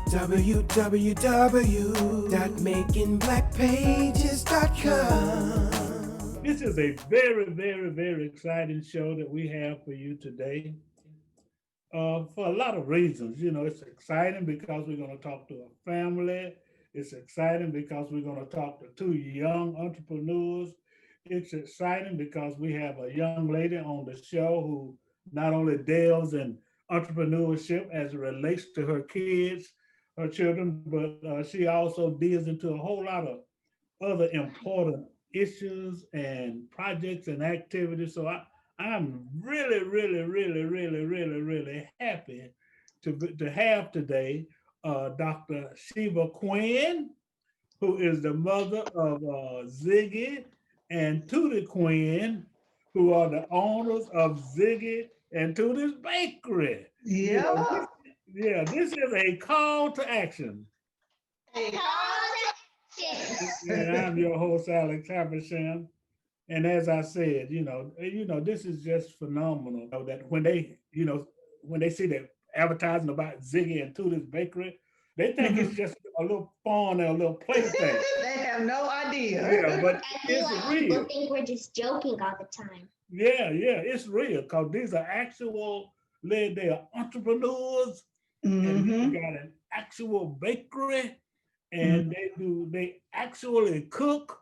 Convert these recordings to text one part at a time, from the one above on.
www.makingblackpages.com. This is a very, very, very exciting show that we have for you today. For a lot of reasons. It's exciting because we're going to talk to a family. It's exciting because we're going to talk to two young entrepreneurs. It's exciting because we have a young lady on the show who not only deals in entrepreneurship as it relates to her kids, her children, but she also deals into a whole lot of other important issues and projects and activities. So I'm really, really, really, really, really, really happy to have today Dr. Sheba Quinn, who is the mother of Ziggy and Tootie Quinn, who are the owners of Ziggy and Tootie's Bakery. Yeah. This is a call to action. A call to action. And I'm your host, Alex Habersham. And as I said, this is just phenomenal. That when they see the advertising about Ziggy and Tootie's Bakery, they think it's just a little fun and a little plaything. They have no idea. Yeah, but it's like real. People think we're just joking all the time. Yeah, it's real because these are they are entrepreneurs, and they got an actual bakery, and they actually cook,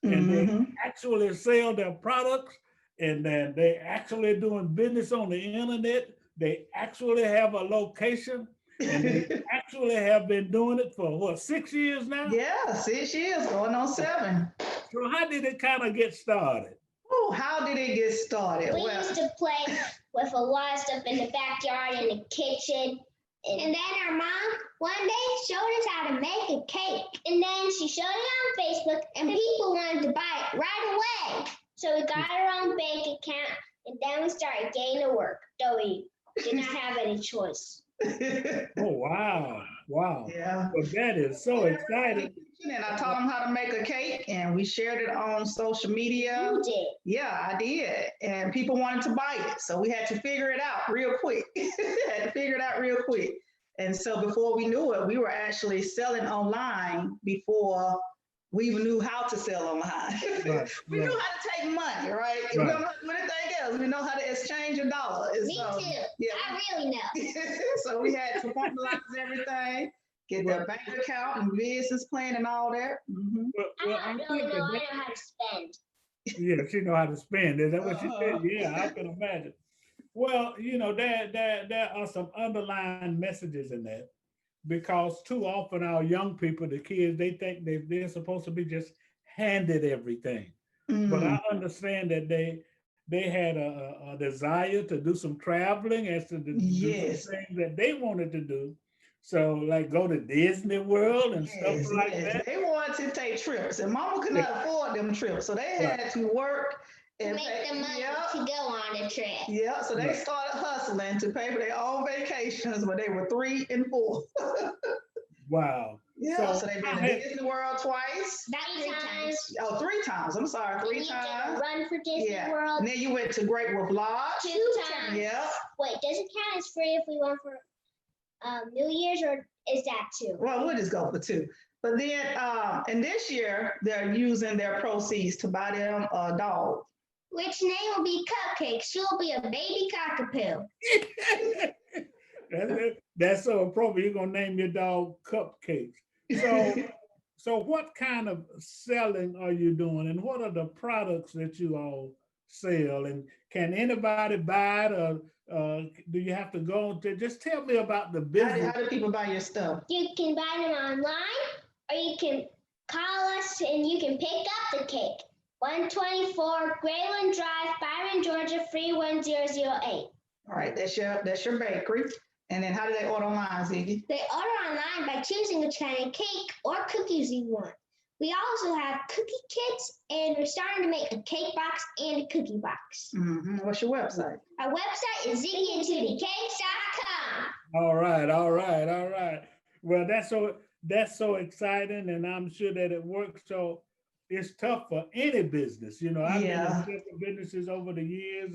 and they actually sell their products, and then they actually doing business on the internet. They actually have a location, and they actually have been doing it for what, 6 years now? Yeah, 6 years, going on 7. So how did it kind of get started? Oh, how did it get started? We used to play with a lot of stuff in the backyard, in the kitchen. And then our mom one day showed us how to make a cake. And then she showed it on Facebook, and people wanted to buy it right away. So we got our own bank account, and then we started getting to work, though we did not have any choice. Oh, wow. Yeah. Well, that is so exciting. And I taught them how to make a cake, and we shared it on social media. You did. Yeah, I did. And people wanted to buy it. So we had to figure it out real quick. And so before we knew it, we were actually selling online before we even knew how to sell online. We knew how to take money, right? We don't know how to do anything else. We know how to exchange a dollar. Me too. Yeah. I really know. So we had to formalize everything, get their bank account and business plan and all that. I don't really know. I know how to spend. Yeah, she know how to spend. Is that what she said? Yeah, I can imagine. Well, there are some underlying messages in that, because too often our young people, the kids, they think they're supposed to be just handed everything. But I understand that they had a desire to do some traveling as to do some things that they wanted to do. So like go to Disney World and stuff like that. They wanted to take trips, and mama could not afford them trips. So they had to work and make the money to go on a trip. Yeah, so they started hustling to pay for their own vacations when they were 3 and 4. Wow. Yeah, so they've been to Disney World twice. About 3 times. Oh, 3 times. I'm sorry, 3 times. You did a run for Disney World. And then you went to Great Wolf Lodge. 2 times. Yeah. Wait, does it count as free if we went for New Year's, or is that 2? Well, we'll just go for 2. But then, and this year, they're using their proceeds to buy them a dog. Which name will be Cupcake. She'll be a baby cockapoo. That's so appropriate. You're gonna name your dog Cupcakes. So what kind of selling are you doing, and what are the products that you all sell? And can anybody buy it, or do you have to go to? Just tell me about the business. How do people buy your stuff? You can buy them online, or you can call us and you can pick up the cake. 124 Grayland Drive, Byron, Georgia, 31008. All right, that's your bakery. And then how do they order online, Ziggy? They order online by choosing which kind of cake or cookies you want. We also have cookie kits, and we're starting to make a cake box and a cookie box. What's your website? Our website is ziggyandtootieCakes.com. All right. Well, that's so exciting, and I'm sure that it works. So it's tough for any business. I've been in different businesses over the years,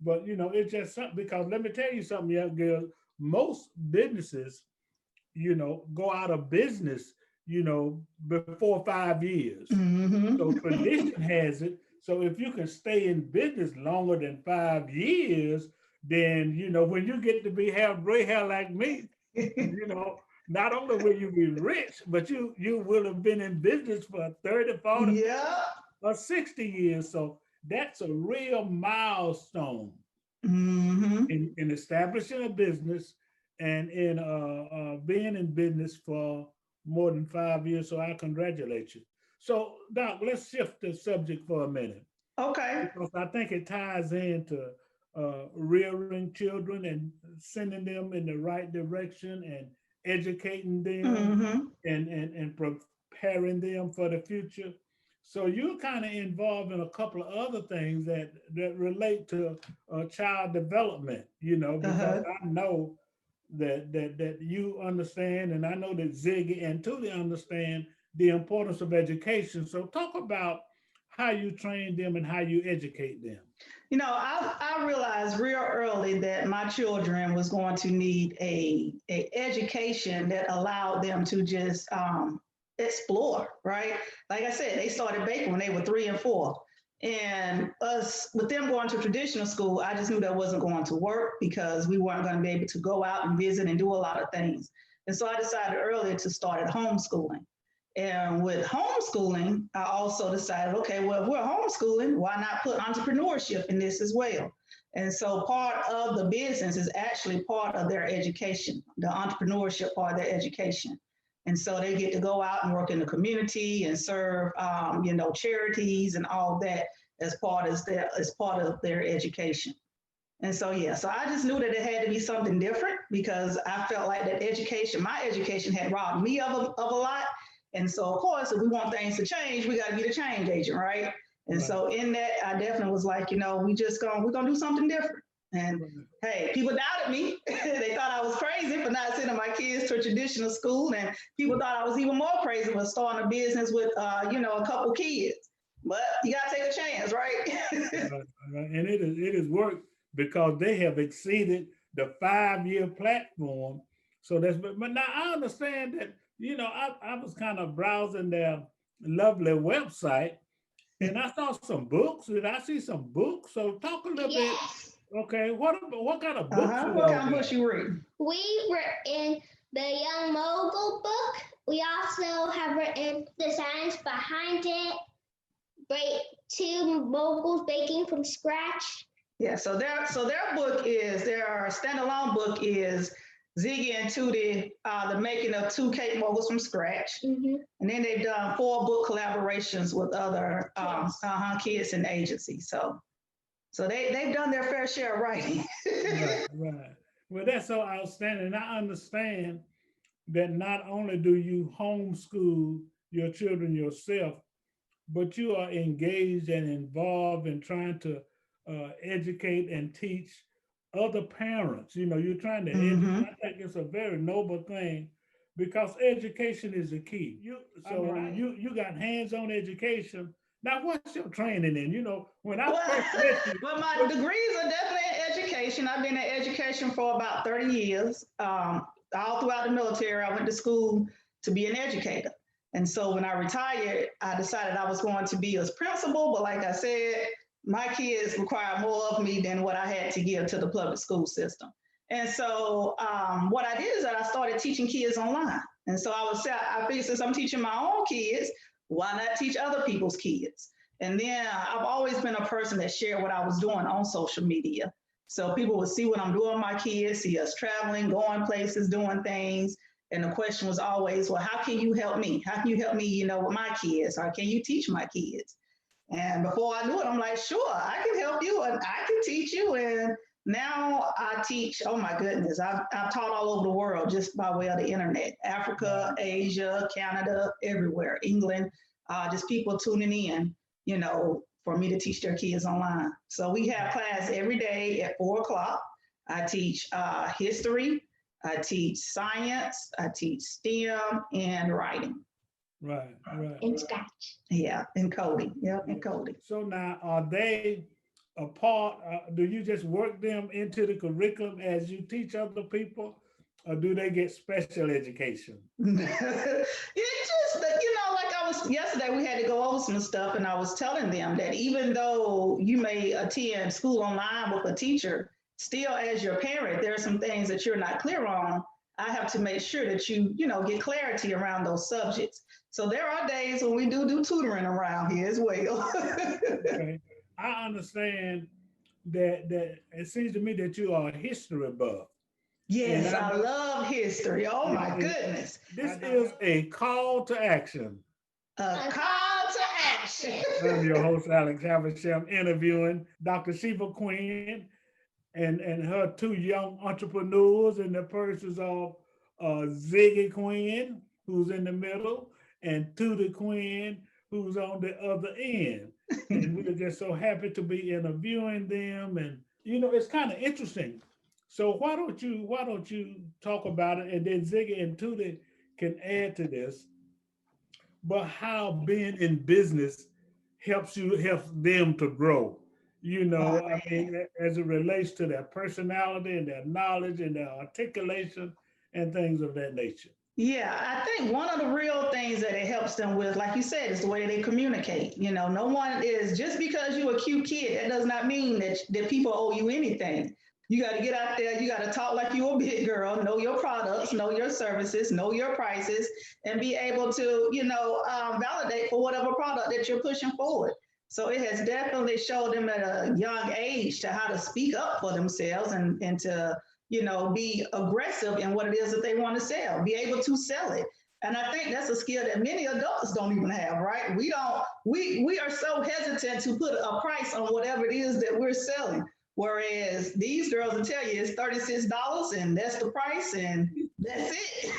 but it's just something, because let me tell you something, young girls, most businesses, go out of business, before 5 years. So Mm-hmm. tradition has it. So if you can stay in business longer than 5 years, then when you get to have gray hair like me, you know, not only will you be rich, but you will have been in business for 30, 40, Yeah. or 60 years. So that's a real milestone Mm-hmm. in establishing a business and in being in business for more than 5 years. So I congratulate you. So Doc, let's shift the subject for a minute Okay. because I think it ties into rearing children and sending them in the right direction and educating them Mm-hmm. and preparing them for the future. So you're kind of involved in a couple of other things that relate to child development, because Uh-huh. I know that you understand, and I know that Ziggy and Tootie understand the importance of education. So talk about how you train them and how you educate them. I realized real early that my children was going to need a education that allowed them to just explore, right? Like I said, they started baking when they were 3 and 4. And us, with them going to traditional school, I just knew that wasn't going to work because we weren't going to be able to go out and visit and do a lot of things. And so I decided earlier to start at homeschooling. And with homeschooling, I also decided, okay, well, if we're homeschooling, why not put entrepreneurship in this as well? And so part of the business is actually part of their education, the entrepreneurship part of their education. And so they get to go out and work in the community and serve, charities and all that as part of their education. And so, yeah, so I just knew that it had to be something different because I felt like that my education had robbed me of a lot. And so, of course, if we want things to change, we got to be the change agent, right? And Right. so in that, I definitely was like, we're going to do something different. And Right. hey, people doubted me. They thought I was crazy for not sending my kids to a traditional school. And people thought I was even more crazy for starting a business with, a couple kids. But you got to take a chance, right? Right. And it has worked because they have exceeded the 5 year platform. So but now I understand that, I was kind of browsing their lovely website and I saw some books. Did I see some books? So talk a little bit. Yes. Okay, what kind of books you What all kind of books got? you read? We were in the Young Mogul book. We also have written the science behind it. Break 2 moguls baking from scratch. Yeah, so their book is their standalone book is Ziggy and Tootie, the making of 2 cake moguls from scratch. Mm-hmm. And then they've done 4 book collaborations with other kids and agencies. So they've done their fair share of writing. Right. Well, that's so outstanding. I understand that not only do you homeschool your children yourself, but you are engaged and involved in trying to educate and teach other parents. You're trying to educate. Mm-hmm. I think it's a very noble thing because education is the key. You got hands-on education. Now, what's your training in? When I Well, first met you, well, my degrees are definitely in education. I've been in education for about 30 years. All throughout the military, I went to school to be an educator. And so when I retired, I decided I was going to be a principal. But like I said, my kids require more of me than what I had to give to the public school system. And so what I did is that I started teaching kids online. And so I figured since I'm teaching my own kids, why not teach other people's kids? And then I've always been a person that shared what I was doing on social media. So people would see what I'm doing with my kids, see us traveling, going places, doing things. And the question was always, well, how can you help me? How can you help me, with my kids? Or can you teach my kids? And before I knew it, I'm like, sure, I can help you and I can teach you. And now I teach, oh my goodness, I've taught all over the world just by way of the internet, Africa, Asia, Canada, everywhere, England, just people tuning in, for me to teach their kids online. So we have class every day at 4 o'clock. I teach history, I teach science, I teach STEM and writing. Right. And scratch. Yeah, and coding. Yep, and coding. So now, are they a part? Do you just work them into the curriculum as you teach other people, or do they get special education? It just, like I was yesterday, we had to go over some stuff, and I was telling them that even though you may attend school online with a teacher, still as your parent, there are some things that you're not clear on. I have to make sure that get clarity around those subjects. So there are days when we do tutoring around here as well. Okay. I understand that it seems to me that you are a history buff. And Yes, I love history. Oh my goodness. This is a call to action. A call to action. I'm your host, Alex Habersham, interviewing Dr. Sheba Quinn and her two young entrepreneurs in the persons of Ziggy Quinn, who's in the middle, and Tootie Quinn, who's on the other end. And we're just so happy to be interviewing them. And it's kind of interesting. So why don't you talk about it, and then Ziggy and Tootie can add to this, but how being in business helps them to grow. I mean, as it relates to their personality and their knowledge and their articulation and things of that nature. Yeah, I think one of the real things that it helps them with, like you said, is the way they communicate. No one is, just because you're a cute kid, that does not mean that people owe you anything. You got to get out there, you got to talk like you're a big girl, know your products, know your services, know your prices, and be able to, validate for whatever product that you're pushing forward. So it has definitely showed them at a young age to how to speak up for themselves and to be aggressive in what it is that they want to sell, be able to sell it. And I think that's a skill that many adults don't even have, right? We are so hesitant to put a price on whatever it is that we're selling. Whereas these girls will tell you it's $36 and that's the price and that's it.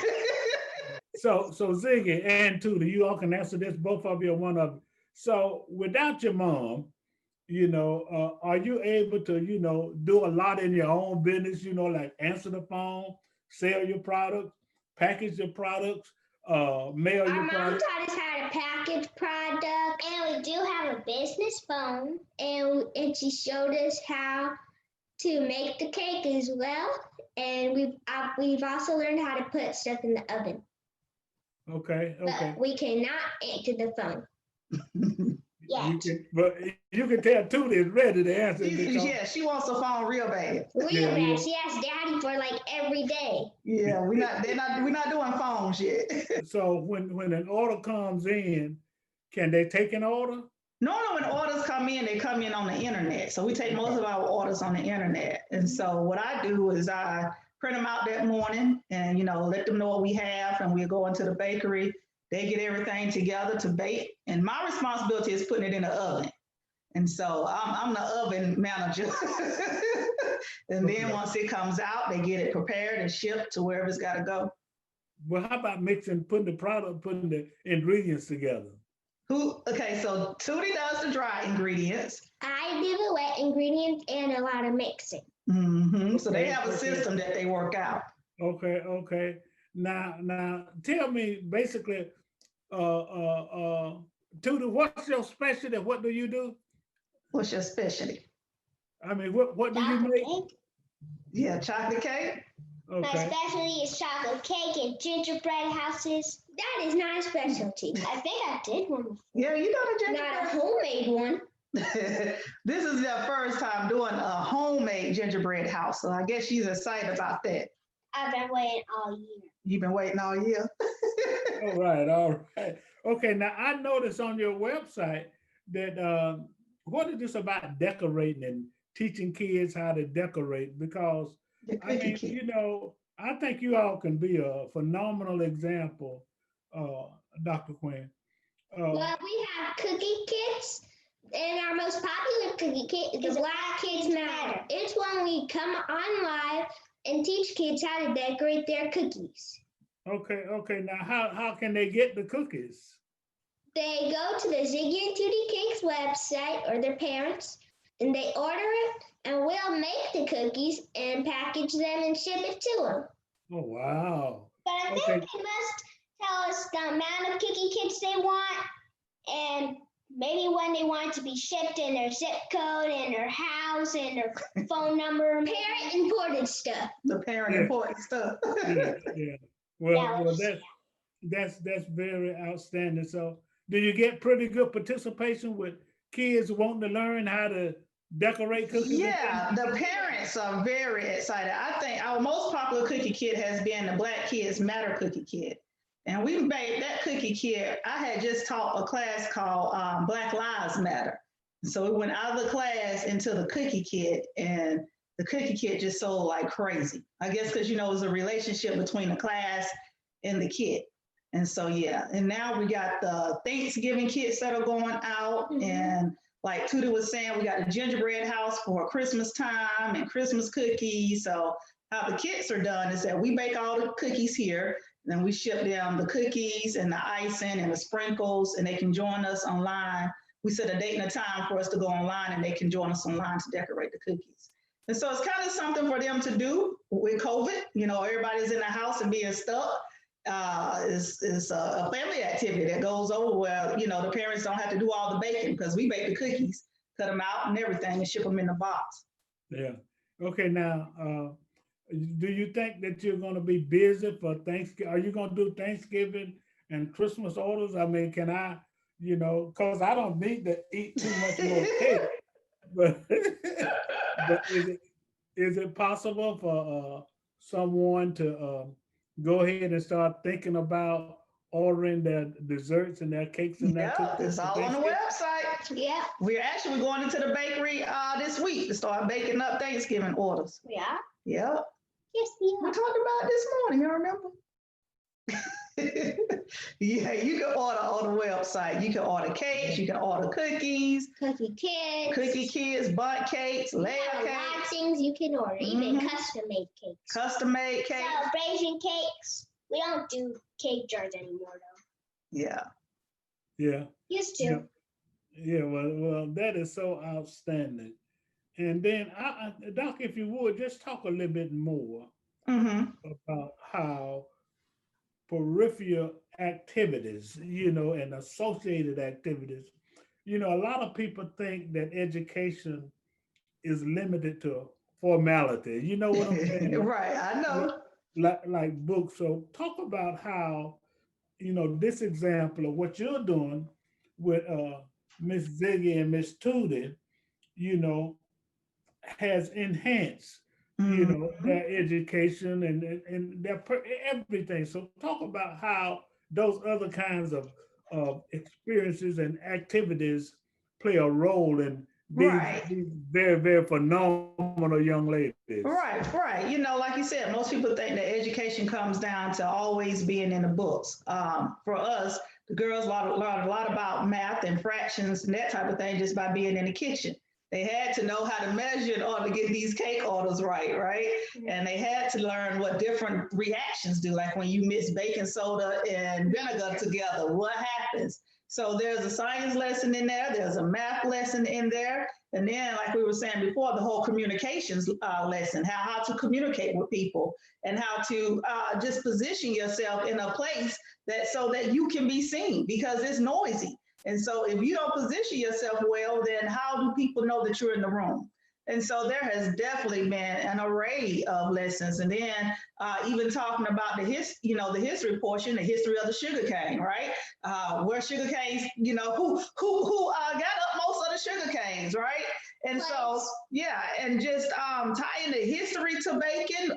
So Ziggy and Tootie, you all can answer this, both of you or one of you. So without your mom, are you able to, do a lot in your own business, like answer the phone, sell your products, package your products, mail your products? Our mom taught us how to package products, and we do have a business phone, and she showed us how to make the cake as well, and we've also learned how to put stuff in the oven. Okay. But we cannot answer the phone. But you can tell Tootie is ready to answer. Yeah, she wants a phone real bad. Real bad. She asks Daddy for like every day. Yeah, we're not doing phones yet. So when an order comes in, can they take an order? Normally when orders come in, they come in on the internet. So we take most of our orders on the internet. And so what I do is I print them out that morning and, let them know what we have, and we'll go into the bakery. They get everything together to bake. And my responsibility is putting it in the oven. And so I'm the oven manager. And then once it comes out, they get it prepared and shipped to wherever it's got to go. Well, how about putting the ingredients together? Okay, so Tootie does the dry ingredients. I do the wet ingredients and a lot of mixing. Mm-hmm. So they have a system that they work out. Okay. Now tell me basically, Tootie, what's your specialty? What do you do? What's your specialty? I mean, what do you make? Cake. Yeah, chocolate cake. Okay. My specialty is chocolate cake and gingerbread houses. That is not a specialty. I think I did one before. Yeah, you know the gingerbread. Not a homemade one. This is their first time doing a homemade gingerbread house, so I guess she's excited about that. I've been waiting all year. You've been waiting all year? All right. Okay, now I noticed on your website that what is this about decorating and teaching kids how to decorate? Because I mean, I think you all can be a phenomenal example, Dr. Quinn. Well, we have cookie kits, and our most popular cookie kit is Black Kids Matter. It's when we come on live and teach kids how to decorate their cookies. Okay. Now, how can they get the cookies? They go to the Ziggy and Tootie Cakes website, or their parents, and they order it, and we'll make the cookies and package them and ship it to them. Oh, wow. But I think they must tell us the amount of cookie kits they want and maybe when they want to be shipped in their zip code and their house and their phone number. Parent important stuff. The parent important stuff. Yeah. Well, that's very outstanding. So, do you get pretty good participation with kids wanting to learn how to decorate cookies? Yeah, the parents are very excited. I think our most popular cookie kit has been the Black Kids Matter cookie kit. And we made that cookie kit. I had just taught a class called Black Lives Matter. So we went out of the class into the cookie kit, and the cookie kit just sold like crazy. I guess because, it was a relationship between the class and the kit. And so, yeah. And now we got the Thanksgiving kits that are going out. Mm-hmm. And like Tootie was saying, we got the gingerbread house for Christmas time and Christmas cookies. So how the kits are done is that we bake all the cookies here. Then we ship them the cookies and the icing and the sprinkles, and they can join us online. We set a date and a time for us to go online, and they can join us online to decorate the cookies. And so it's kind of something for them to do with COVID. Everybody's in the house and being stuck. It's a family activity that goes over where, the parents don't have to do all the baking because we bake the cookies, cut them out and everything, and ship them in the box. Yeah. Okay, now, do you think that you're going to be busy for Thanksgiving? Are you going to do Thanksgiving and Christmas orders? I mean, can I, because I don't need to eat too much more cake, but is it possible for someone to go ahead and start thinking about ordering their desserts and their cakes and their cookies? It's all on the website. Yeah. We're going into the bakery this week to start baking up Thanksgiving orders. Yeah. Yep. Yes, we talked about it this morning. You remember? Yeah, you can order on the website. You can order cakes. You can order cookies. Cookie kits, bundt cakes, layer cakes. A lot of things you can order, even custom-made cakes. Custom-made cakes. Celebration cakes. We don't do cake jars anymore, though. Yeah. Yeah. Used to. Yeah. Well, that is so outstanding. And then, Doc, if you would, just talk a little bit more about how peripheral activities, and associated activities, a lot of people think that education is limited to formality. You know what I'm saying? Right, I know. Like books. So talk about how, this example of what you're doing with Miss Ziggy and Miss Tootie, has enhanced, their education and their everything. So talk about how those other kinds of experiences and activities play a role in these very, very phenomenal young ladies. Right. Like you said, most people think that education comes down to always being in the books. For us, the girls learned a lot about math and fractions and that type of thing just by being in the kitchen. They had to know how to measure in order to get these cake orders right? And they had to learn what different reactions do, like when you mix baking soda and vinegar together, what happens? So there's a science lesson in there, there's a math lesson in there, and then, like we were saying before, the whole communications lesson, how to communicate with people and how to just position yourself in a place so that you can be seen, because it's noisy. And so if you don't position yourself well, then how do people know that you're in the room? And so there has definitely been an array of lessons. And then even talking about the history portion, the history of the sugar cane, right? Where sugar canes, who got up most of the sugar canes, right? And so, yeah, and just tying the history to baking,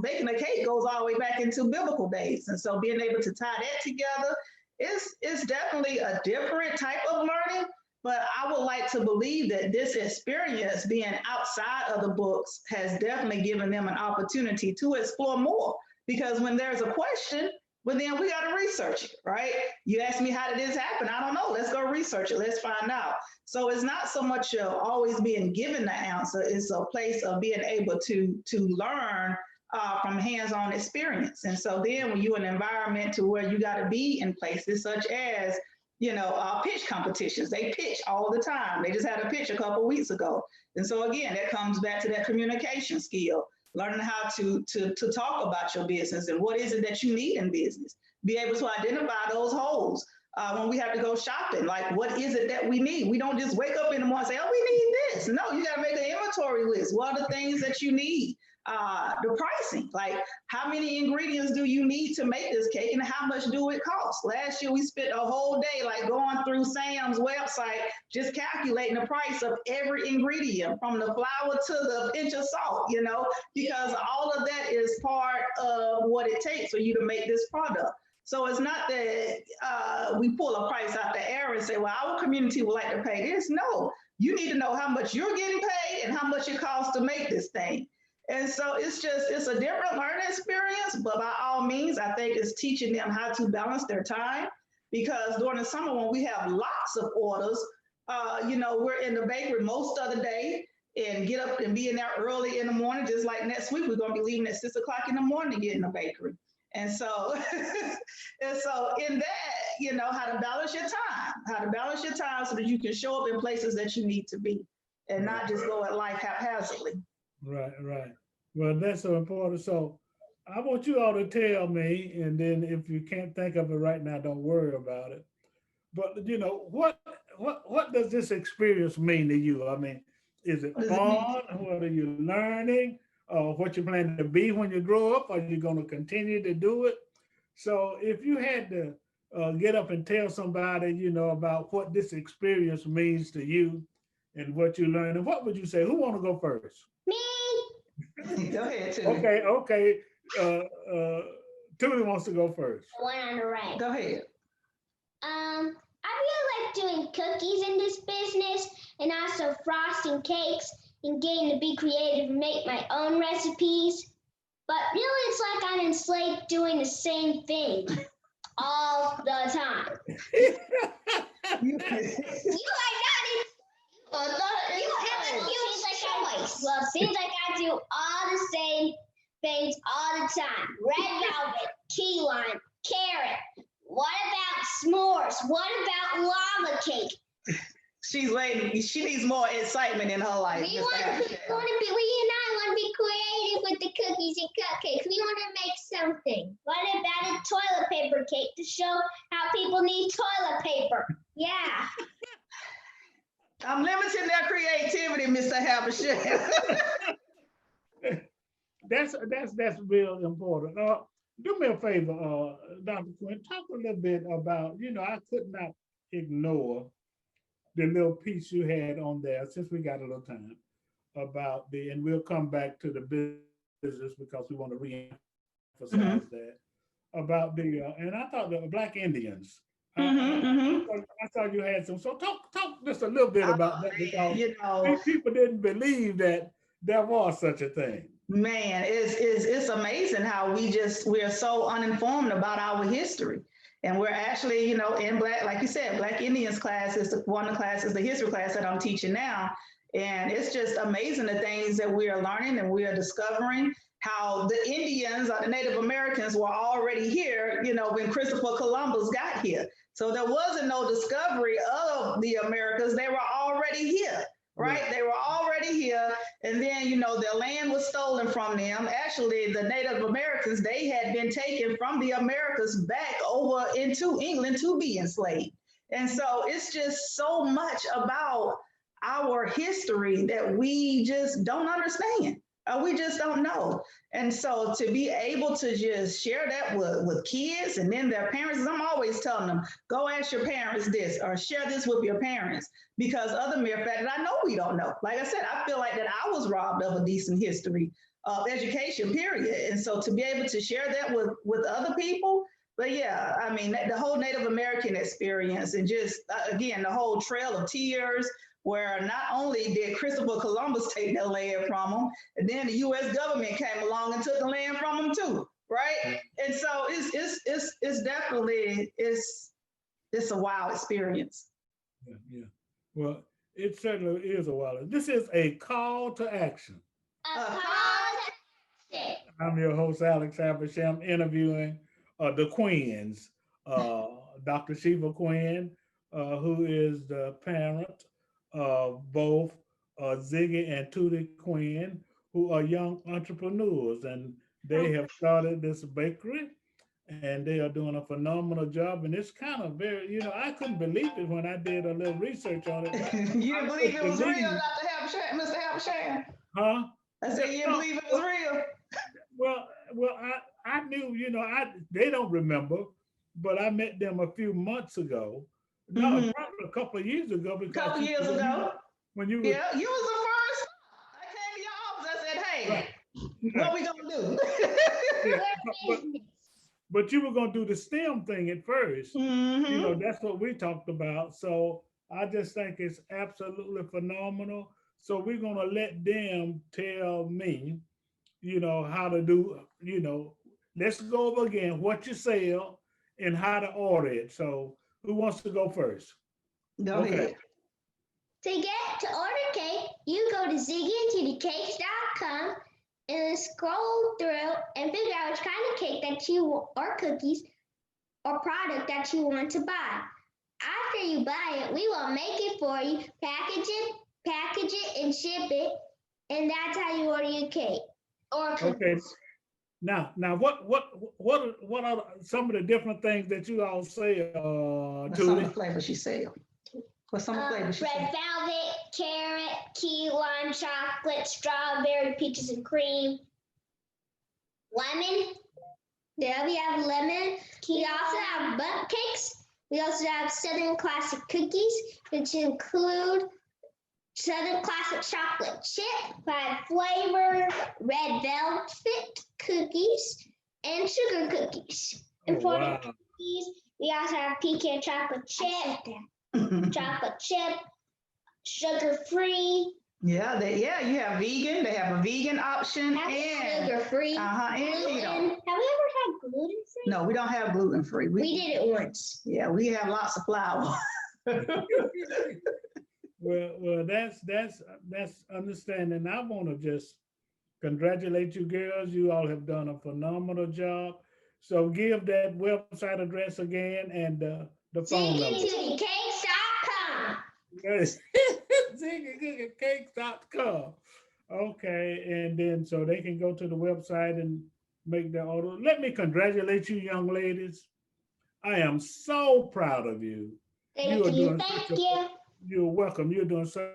baking a cake goes all the way back into biblical days. And so being able to tie that together, it's definitely a different type of learning, but I would like to believe that this experience being outside of the books has definitely given them an opportunity to explore more, because when there's a question, well, then we got to research it, right? You ask me, how did this happen? I don't know. Let's go research it. Let's find out. So it's not so much always being given the answer. It's a place of being able to learn from hands-on experience. And so then when you're in an environment to where you got to be in places such as, pitch competitions, they pitch all the time. They just had a pitch a couple of weeks ago. And so again, that comes back to that communication skill, learning how to talk about your business and what is it that you need in business. Be able to identify those holes. when we have to go shopping. Like, what is it that we need? We don't just wake up in the morning and say, oh, we need this. No, you got to make an inventory list. What are the things that you need? The pricing, like how many ingredients do you need to make this cake and how much do it cost? Last year, we spent a whole day like going through Sam's website, just calculating the price of every ingredient from the flour to the pinch of salt, you know, because all of that is part of what it takes for you to make this product. So it's not that we pull a price out the air and say, well, our community would like to pay this. No, you need to know how much you're getting paid and how much it costs to make this thing. And so it's a different learning experience, but by all means, I think it's teaching them how to balance their time, because during the summer when we have lots of orders, you know, we're in the bakery most of the day and get up and be in there early in the morning. Just like next week, we're going to be leaving at 6 o'clock in the morning to get in the bakery. And so, and so in that, you know, how to balance your time so that you can show up in places that you need to be and not just go at life haphazardly. Right, right. Well, that's so important. So I want you all to tell me, and then if you can't think of it right now, don't worry about it. But you know, what does this experience mean to you? I mean, is it What does it fun? mean? What are you learning? What you plan to be when you grow up? Are you going to continue to do it? So if you had to get up and tell somebody, you know, about what this experience means to you and what you learned, and what would you say? Who want to go first? Me. Go ahead, Tootie. Okay, okay. Tootie wants to go first. The one on the right. Go ahead. I really like doing cookies in this business and also frosting cakes and getting to be creative and make my own recipes. But really, it's like I'm enslaved doing the same thing all the time. You are not Well, it seems like I do all the same things all the time. Red velvet, key lime, carrot. What about s'mores? What about lava cake? She's waiting. She needs more excitement in her life. We and I want to be creative with the cookies and cupcakes. We want to make something. What about a toilet paper cake to show how people need toilet paper? Yeah. I'm limiting their creativity, Mr. Habersham. That's real important. Do me a favor, Dr. Quinn, talk a little bit about, you know, I could not ignore the little piece you had on there, since we got a little time, about and we'll come back to the business because we want to re-emphasize that, about and I thought the Black Indians. I thought you had some. So talk just a little bit about that, because you know, people didn't believe that there was such a thing. Man, it's amazing how we're so uninformed about our history. And we're actually, you know, in like you said, Black Indians class is one of the classes, the history class that I'm teaching now. And it's just amazing the things that we are learning and we are discovering, how the Indians or the Native Americans were already here, you know, when Christopher Columbus got here. So there wasn't no discovery of the Americas. They were already here, right? They were already here. And then, you know, their land was stolen from them. Actually, the Native Americans, they had been taken from the Americas back over into England to be enslaved. And so it's just so much about our history that we just don't understand. We just don't know. And so to be able to just share that with kids and then their parents, I'm always telling them, go ask your parents this or share this with your parents, because other mere fact that I know we don't know. Like I said, I feel like that I was robbed of a decent history of education, period. And so to be able to share that with other people, but yeah, I mean, the whole Native American experience and just, again, the whole Trail of Tears, where not only did Christopher Columbus take their land from them, and then the U.S. government came along and took the land from them too, right? And so it's definitely it's a wild experience. Yeah. Well, it certainly is a wild. This is a call to action. A call to action. I'm your host, Alex Habersham, interviewing the Queens, Dr. Sheba Quinn, who is the parent of both Ziggy and Tootie Quinn, who are young entrepreneurs, and they have started this bakery and they are doing a phenomenal job. And it's kind of very, you know, I couldn't believe it when I did a little research on it. You didn't believe it was real, believe- Dr. Habersham, Mr. Habersham? Huh? I said you didn't believe it was real. Well, I knew, you know, they don't remember, but I met them a few months ago. No, Mhm. probably a couple of years ago A because couple years ago. when you were, Yeah, you was the first. I came to your office. I said, hey, right, what we gonna do? yeah, Your but, business. but you were gonna do the STEM thing at first. You know, Mm-hmm. that's what we talked about. So I just think it's absolutely phenomenal. So we're gonna let them tell me, you know, how to do, you know, let's go over again what you sell and how to order it. So who wants to go first? Go Okay. ahead. To order cake, you go to ziggyandtootieCakes.com and scroll through and figure out which kind of cake that you or cookies or product that you want to buy. After you buy it, we will make it for you, package it, and ship it, and that's how you order your cake or cookies. Okay. Now, what are some of the different things that you all say, What's some of the Tootie? flavors she sell? What's some of the flavors she Red sell? velvet, carrot, key lime chocolate, strawberry, peaches and cream, lemon. Yeah, we have lemon. We also have butt cakes. We also have Southern Classic cookies, which include Southern Classic chocolate chip, 5 flavor, red velvet cookies, and sugar cookies. And Oh, for wow. the cookies, we also have pecan chocolate chip, sugar free. Yeah, you have vegan. They have a vegan option and Sugar free. and Gluten. keto. Have we ever had gluten free? No, we don't have gluten free. We did it once. Yeah, we have lots of flour. Well, that's understanding. I want to just congratulate you girls. You all have done a phenomenal job. So give that website address again and the phone number. ZiggyandTootieCakes.com. ZiggyCookieCakes.com. Okay, and then so they can go to the website and make their order. Let me congratulate you, young ladies. I am so proud of you. Thank you. You're welcome. You're doing such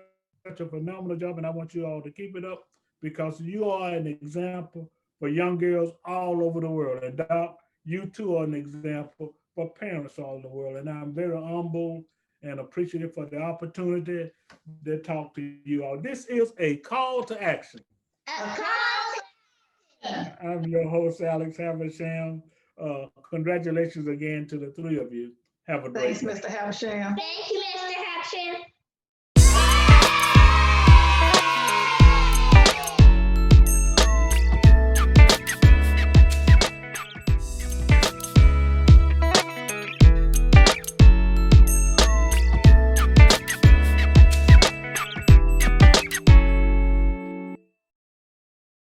a phenomenal job, and I want you all to keep it up because you are an example for young girls all over the world. And Doc, you too are an example for parents all over the world. And I'm very humble and appreciative for the opportunity to talk to you all. This is a call to action. I'm your host, Alex Habersham. Congratulations again to the three of you. Have a great Thanks, day. Mr. Habersham. Thank you, Mr. Habersham.